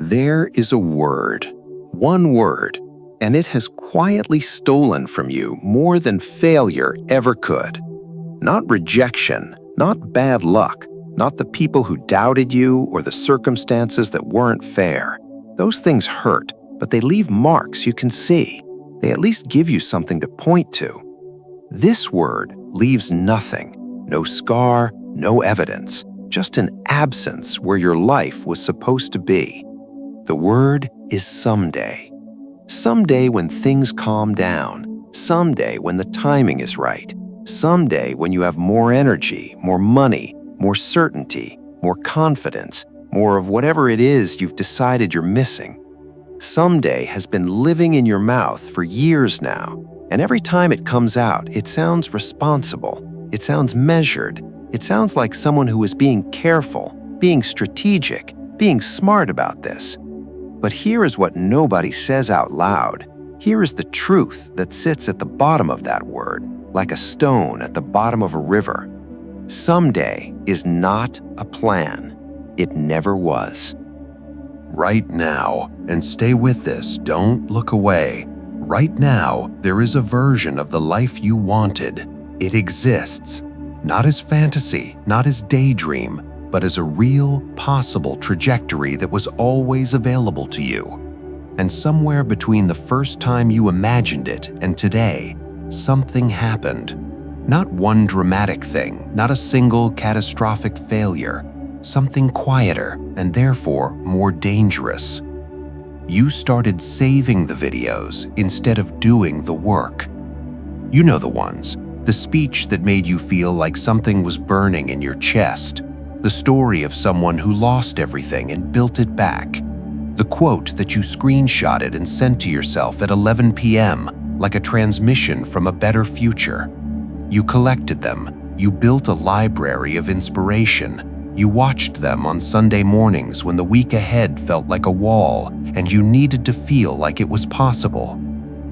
There is a word, one word, and it has quietly stolen from you more than failure ever could. Not rejection, not bad luck, not the people who doubted you or the circumstances that weren't fair. Those things hurt, but they leave marks you can see. They at least give you something to point to. This word leaves nothing, no scar, no evidence, just an absence where your life was supposed to be. The word is someday. Someday when things calm down. Someday when the timing is right. Someday when you have more energy, more money, more certainty, more confidence, more of whatever it is you've decided you're missing. Someday has been living in your mouth for years now, and every time it comes out, it sounds responsible, it sounds measured, it sounds like someone who is being careful, being strategic, being smart about this. But here is what nobody says out loud. Here is the truth that sits at the bottom of that word, like a stone at the bottom of a river. Someday is not a plan. It never was. Right now, and stay with this, don't look away. Right now, there is a version of the life you wanted. It exists, not as fantasy, not as daydream, but as a real, possible trajectory that was always available to you. And somewhere between the first time you imagined it and today, something happened. Not one dramatic thing, not a single catastrophic failure, something quieter and therefore more dangerous. You started saving the videos instead of doing the work. You know the ones, the speech that made you feel like something was burning in your chest, the story of someone who lost everything and built it back, the quote that you screenshotted and sent to yourself at 11 p.m. like a transmission from a better future. You collected them, you built a library of inspiration, you watched them on Sunday mornings when the week ahead felt like a wall and you needed to feel like it was possible.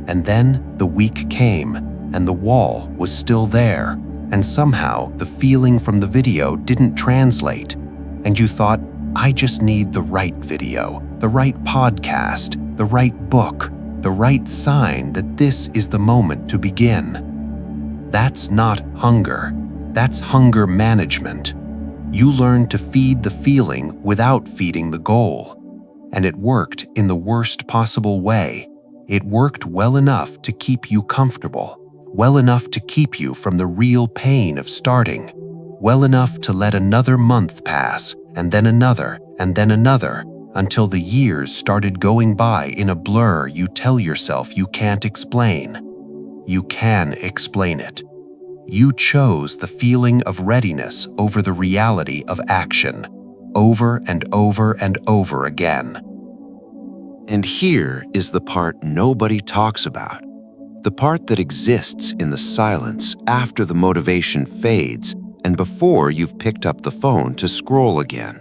And then the week came and the wall was still there, and somehow the feeling from the video didn't translate, and you thought, I just need the right video, the right podcast, the right book, the right sign that this is the moment to begin. That's not hunger, that's hunger management. You learned to feed the feeling without feeding the goal. And it worked in the worst possible way. It worked well enough to keep you comfortable, well enough to keep you from the real pain of starting, well enough to let another month pass, and then another, until the years started going by in a blur you tell yourself you can't explain. You can explain it. You chose the feeling of readiness over the reality of action, over and over and over again. And here is the part nobody talks about. The part that exists in the silence after the motivation fades and before you've picked up the phone to scroll again.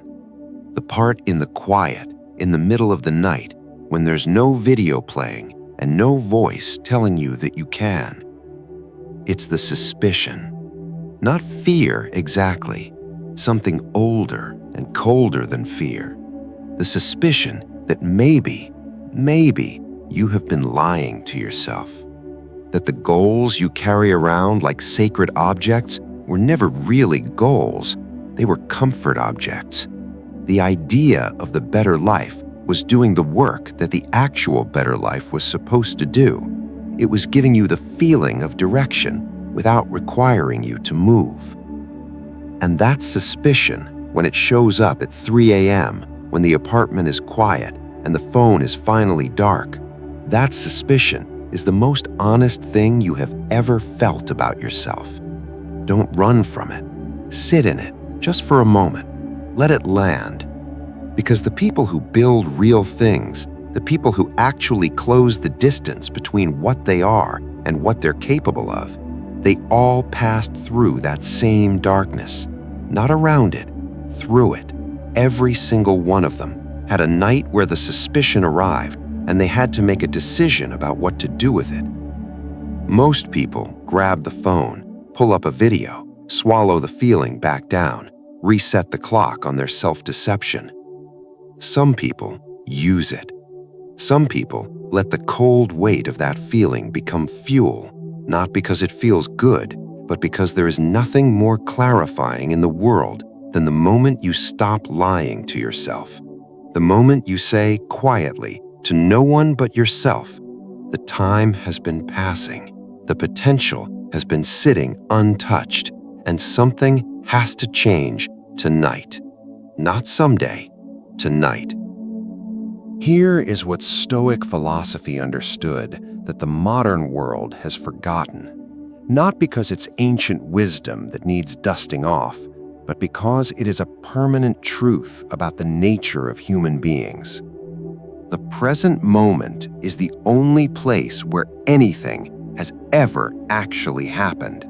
The part in the quiet, in the middle of the night, when there's no video playing and no voice telling you that you can. It's the suspicion. Not fear exactly, something older and colder than fear. The suspicion that maybe you have been lying to yourself. That the goals you carry around like sacred objects were never really goals, they were comfort objects. The idea of the better life was doing the work that the actual better life was supposed to do. It was giving you the feeling of direction without requiring you to move. And that suspicion, when it shows up at 3 a.m., when the apartment is quiet and the phone is finally dark, that suspicion is the most honest thing you have ever felt about yourself. Don't run from it. Sit in it, just for a moment. Let it land. Because the people who build real things, the people who actually close the distance between what they are and what they're capable of, they all passed through that same darkness. Not around it, through it. Every single one of them had a night where the suspicion arrived and they had to make a decision about what to do with it. Most people grab the phone, pull up a video, swallow the feeling back down, reset the clock on their self-deception. Some people use it. Some people let the cold weight of that feeling become fuel, not because it feels good, but because there is nothing more clarifying in the world than the moment you stop lying to yourself. The moment you say quietly to no one but yourself, the time has been passing, the potential has been sitting untouched, and something has to change tonight. Not someday, tonight. Here is what Stoic philosophy understood that the modern world has forgotten. Not because it's ancient wisdom that needs dusting off, but because it is a permanent truth about the nature of human beings. The present moment is the only place where anything has ever actually happened.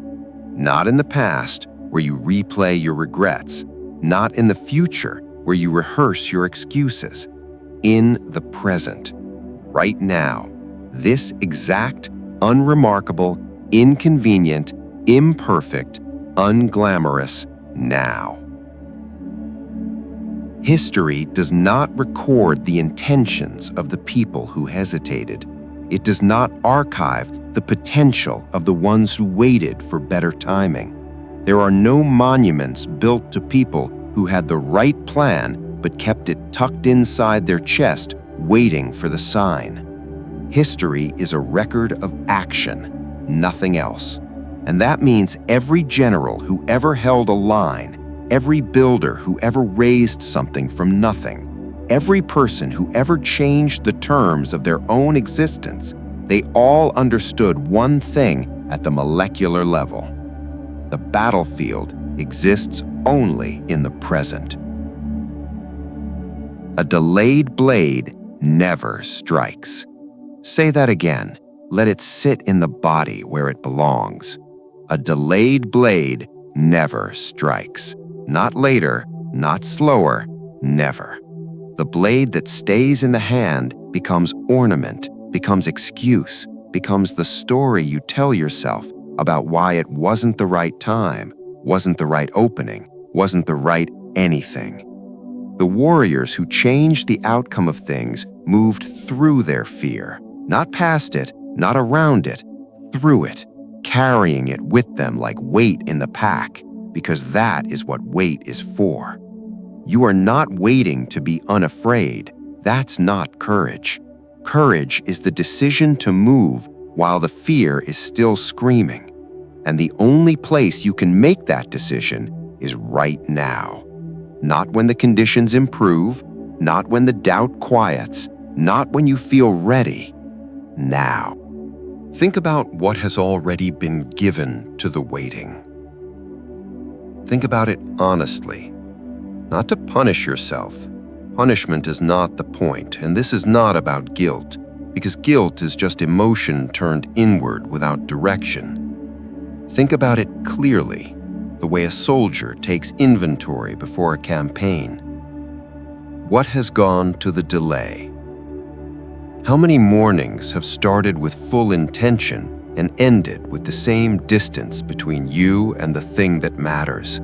Not in the past, where you replay your regrets. Not in the future, where you rehearse your excuses. In the present, right now, this exact, unremarkable, inconvenient, imperfect, unglamorous now. History does not record the intentions of the people who hesitated. It does not archive the potential of the ones who waited for better timing. There are no monuments built to people who had the right plan but kept it tucked inside their chest, waiting for the sign. History is a record of action, nothing else. And that means every general who ever held a line, every builder who ever raised something from nothing, every person who ever changed the terms of their own existence, they all understood one thing at the molecular level. The battlefield exists only in the present. A delayed blade never strikes. Say that again. Let it sit in the body where it belongs. A delayed blade never strikes. Not later, not slower, never. The blade that stays in the hand becomes ornament, becomes excuse, becomes the story you tell yourself about why it wasn't the right time, wasn't the right opening, wasn't the right anything. The warriors who changed the outcome of things moved through their fear, not past it, not around it, through it, carrying it with them like weight in the pack, because that is what weight is for. You are not waiting to be unafraid. That's not courage. Courage is the decision to move while the fear is still screaming. And the only place you can make that decision is right now. Not when the conditions improve, not when the doubt quiets, not when you feel ready. Now. Think about what has already been given to the waiting. Think about it honestly. Not to punish yourself. Punishment is not the point, and this is not about guilt, because guilt is just emotion turned inward without direction. Think about it clearly, the way a soldier takes inventory before a campaign. What has gone to the delay? How many mornings have started with full intention and ended with the same distance between you and the thing that matters?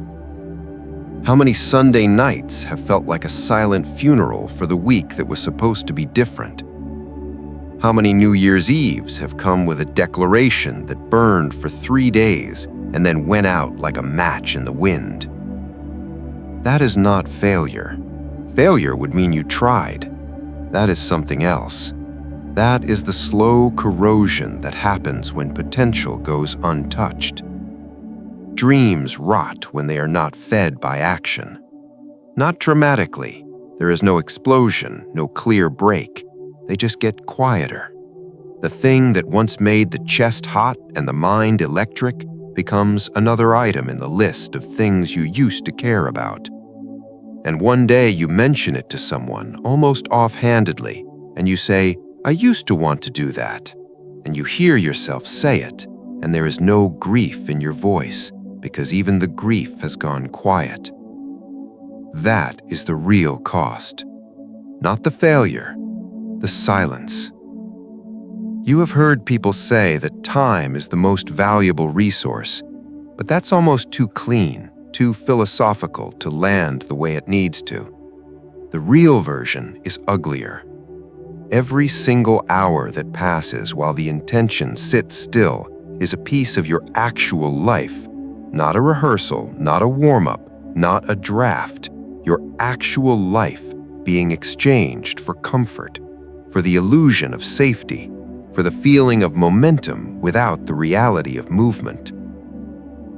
How many Sunday nights have felt like a silent funeral for the week that was supposed to be different? How many New Year's Eves have come with a declaration that burned for 3 days and then went out like a match in the wind? That is not failure. Failure would mean you tried. That is something else. That is the slow corrosion that happens when potential goes untouched. Dreams rot when they are not fed by action. Not dramatically. There is no explosion, no clear break. They just get quieter. The thing that once made the chest hot and the mind electric becomes another item in the list of things you used to care about. And one day you mention it to someone, almost offhandedly, and you say, "I used to want to do that." And you hear yourself say it, and there is no grief in your voice, because even the grief has gone quiet. That is the real cost. Not the failure, the silence. You have heard people say that time is the most valuable resource, but that's almost too clean, too philosophical to land the way it needs to. The real version is uglier. Every single hour that passes while the intention sits still is a piece of your actual life, not a rehearsal, not a warm-up, not a draft, your actual life being exchanged for comfort, for the illusion of safety, for the feeling of momentum without the reality of movement.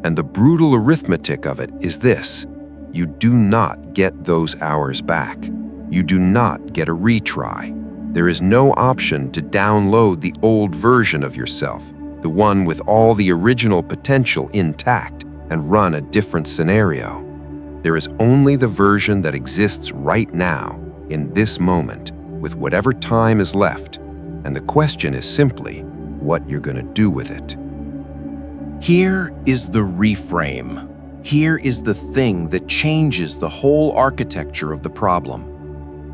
And the brutal arithmetic of it is this: you do not get those hours back. You do not get a retry. There is no option to download the old version of yourself, the one with all the original potential intact, and run a different scenario. There is only the version that exists right now, in this moment, with whatever time is left, and the question is simply what you're going to do with it. Here is the reframe. Here is the thing that changes the whole architecture of the problem.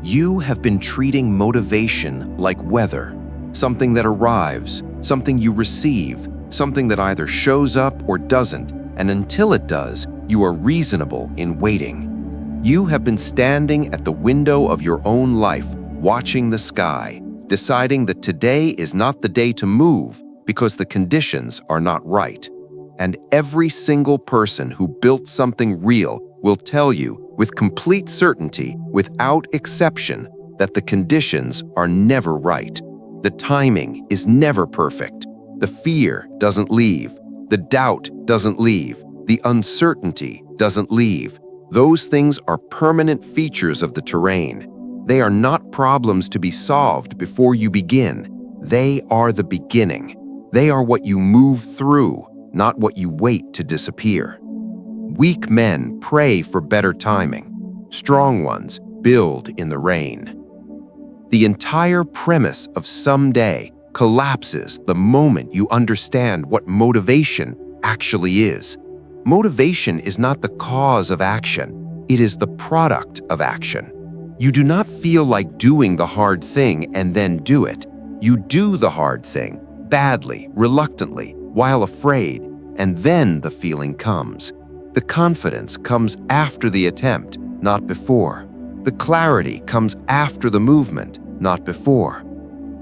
You have been treating motivation like weather, something that arrives, something you receive, something that either shows up or doesn't, and until it does, you are reasonable in waiting. You have been standing at the window of your own life, watching the sky, deciding that today is not the day to move because the conditions are not right. And every single person who built something real will tell you with complete certainty, without exception, that the conditions are never right. The timing is never perfect. The fear doesn't leave. The doubt doesn't leave. The uncertainty doesn't leave. Those things are permanent features of the terrain. They are not problems to be solved before you begin. They are the beginning. They are what you move through, not what you wait to disappear. Weak men pray for better timing. Strong ones build in the rain. The entire premise of someday collapses the moment you understand what motivation actually is. Motivation is not the cause of action. It is the product of action. You do not feel like doing the hard thing and then do it. You do the hard thing, badly, reluctantly, while afraid, and then the feeling comes. The confidence comes after the attempt, not before. The clarity comes after the movement, not before.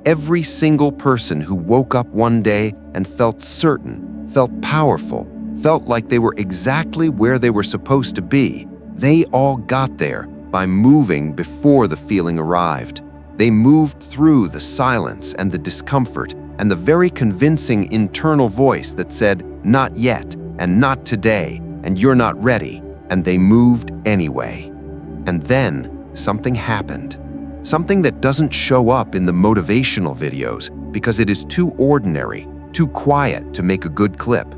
Every single person who woke up one day and felt certain, felt powerful, felt like they were exactly where they were supposed to be, they all got there by moving before the feeling arrived. They moved through the silence and the discomfort and the very convincing internal voice that said, "Not yet," and "Not today," and "You're not ready," and they moved anyway. And then something happened. Something that doesn't show up in the motivational videos because it is too ordinary, too quiet to make a good clip.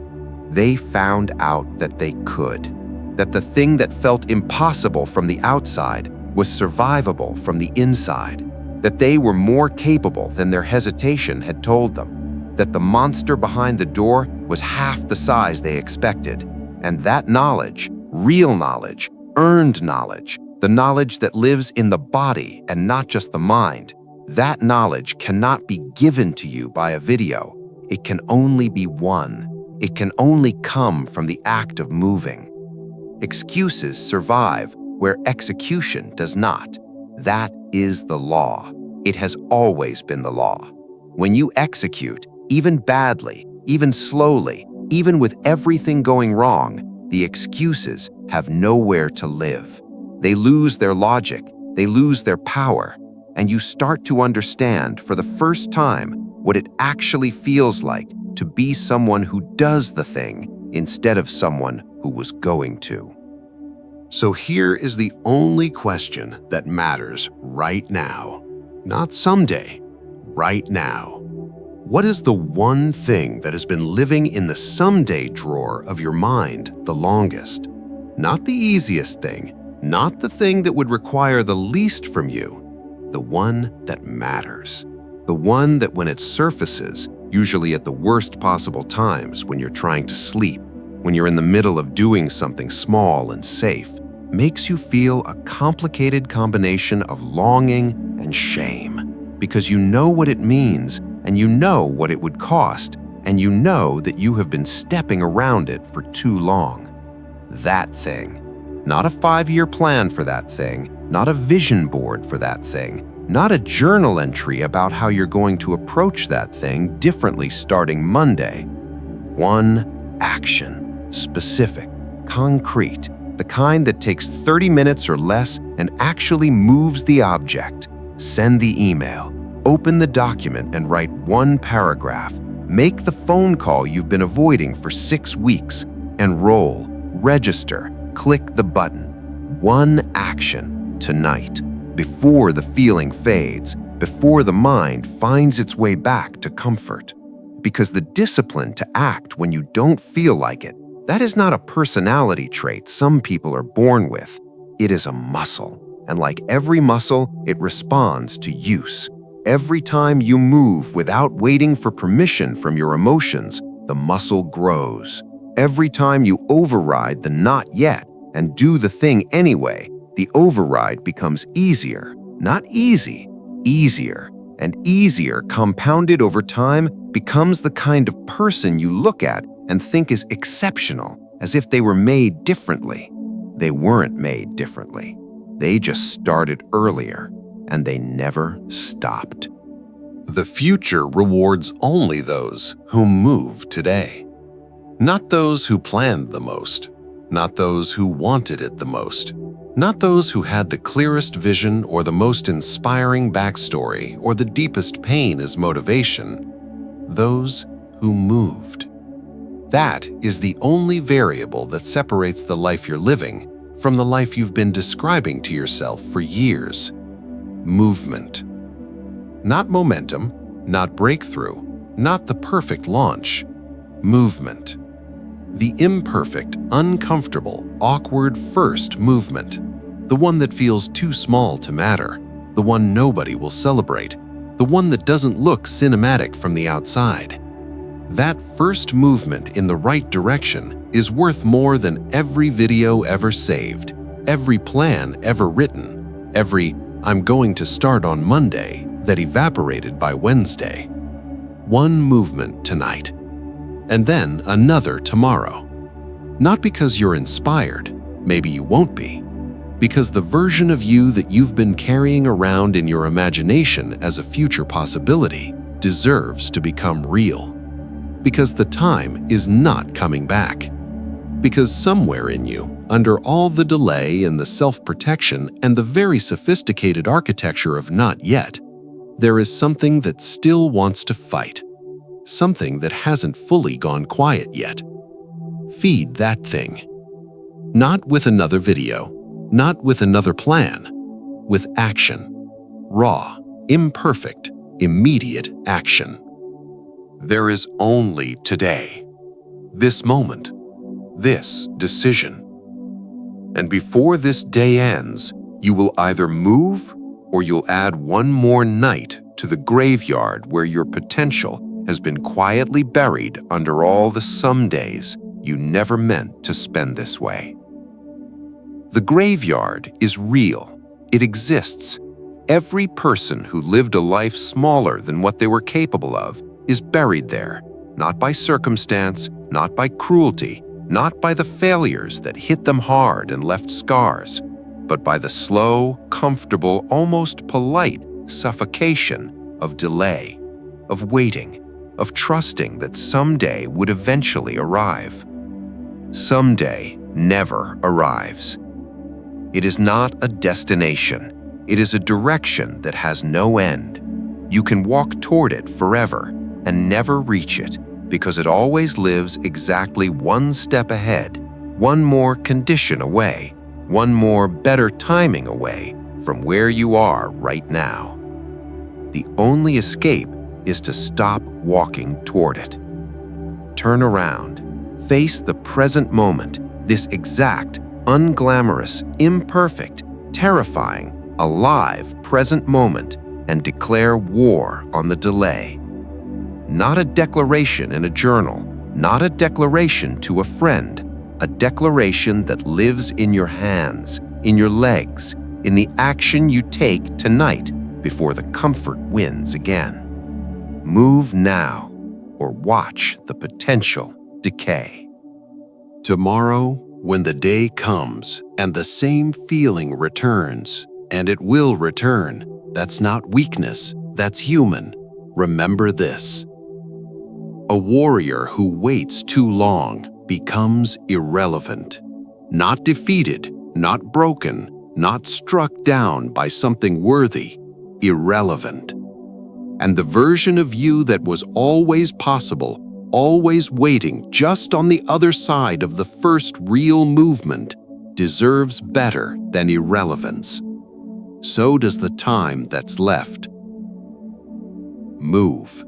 They found out that they could. That the thing that felt impossible from the outside was survivable from the inside. That they were more capable than their hesitation had told them. That the monster behind the door was half the size they expected. And that knowledge, real knowledge, earned knowledge, the knowledge that lives in the body and not just the mind, that knowledge cannot be given to you by a video. It can only be won. It can only come from the act of moving. Excuses survive where execution does not. That is the law. It has always been the law. When you execute, even badly, even slowly, even with everything going wrong, the excuses have nowhere to live. They lose their logic, they lose their power, and you start to understand for the first time what it actually feels like to be someone who does the thing instead of someone who was going to. So here is the only question that matters right now. Not someday, right now. What is the one thing that has been living in the someday drawer of your mind the longest? Not the easiest thing, not the thing that would require the least from you, the one that matters. The one that when it surfaces, usually at the worst possible times when you're trying to sleep, when you're in the middle of doing something small and safe, makes you feel a complicated combination of longing and shame, because you know what it means and you know what it would cost, and you know that you have been stepping around it for too long. That thing. Not a 5-year plan for that thing, not a vision board for that thing, not a journal entry about how you're going to approach that thing differently starting Monday. One action, specific, concrete, the kind that takes 30 minutes or less and actually moves the object. Send the email, open the document and write one paragraph. Make the phone call you've been avoiding for 6 weeks. Enroll, register, click the button. One action tonight, before the feeling fades, before the mind finds its way back to comfort. Because the discipline to act when you don't feel like it, that is not a personality trait some people are born with. It is a muscle, and like every muscle, it responds to use. Every time you move without waiting for permission from your emotions, the muscle grows. Every time you override the not yet and do the thing anyway, the override becomes easier, not easy, easier. And easier, compounded over time, becomes the kind of person you look at and think is exceptional, as if they were made differently. They weren't made differently. They just started earlier, and they never stopped. The future rewards only those who move today. Not those who planned the most, not those who wanted it the most, not those who had the clearest vision or the most inspiring backstory or the deepest pain as motivation. Those who moved. That is the only variable that separates the life you're living from the life you've been describing to yourself for years. Movement. Not momentum, not breakthrough, not the perfect launch. Movement. The imperfect, uncomfortable, awkward first movement. The one that feels too small to matter. The one nobody will celebrate. The one that doesn't look cinematic from the outside. That first movement in the right direction is worth more than every video ever saved, every plan ever written, every "I'm going to start on Monday" that evaporated by Wednesday. One movement tonight, and then another tomorrow. Not because you're inspired, maybe you won't be, because the version of you that you've been carrying around in your imagination as a future possibility deserves to become real. Because the time is not coming back. Because somewhere in you, under all the delay and the self-protection and the very sophisticated architecture of not yet, there is something that still wants to fight. Something that hasn't fully gone quiet yet. Feed that thing. Not with another video, not with another plan, with action. Raw, imperfect, immediate action. There is only today, this moment, this decision. And before this day ends, you will either move or you'll add one more night to the graveyard where your potential has been quietly buried under all the some days you never meant to spend this way. The graveyard is real. It exists. Every person who lived a life smaller than what they were capable of is buried there, not by circumstance, not by cruelty, not by the failures that hit them hard and left scars, but by the slow, comfortable, almost polite suffocation of delay, of waiting, of trusting that someday would eventually arrive. Someday never arrives. It is not a destination. It is a direction that has no end. You can walk toward it forever and never reach it because it always lives exactly one step ahead, one more condition away, one more better timing away from where you are right now. The only escape is to stop walking toward it. Turn around, face the present moment, this exact, unglamorous, imperfect, terrifying, alive present moment, and declare war on the delay. Not a declaration in a journal, not a declaration to a friend, a declaration that lives in your hands, in your legs, in the action you take tonight before the comfort wins again. Move now, or watch the potential decay. Tomorrow, when the day comes and the same feeling returns, and it will return, That's not weakness, that's human. Remember this. A warrior who waits too long becomes irrelevant. Not defeated, not broken, not struck down by something worthy, irrelevant. And the version of you that was always possible, always waiting just on the other side of the first real movement, deserves better than irrelevance. So does the time that's left. Move.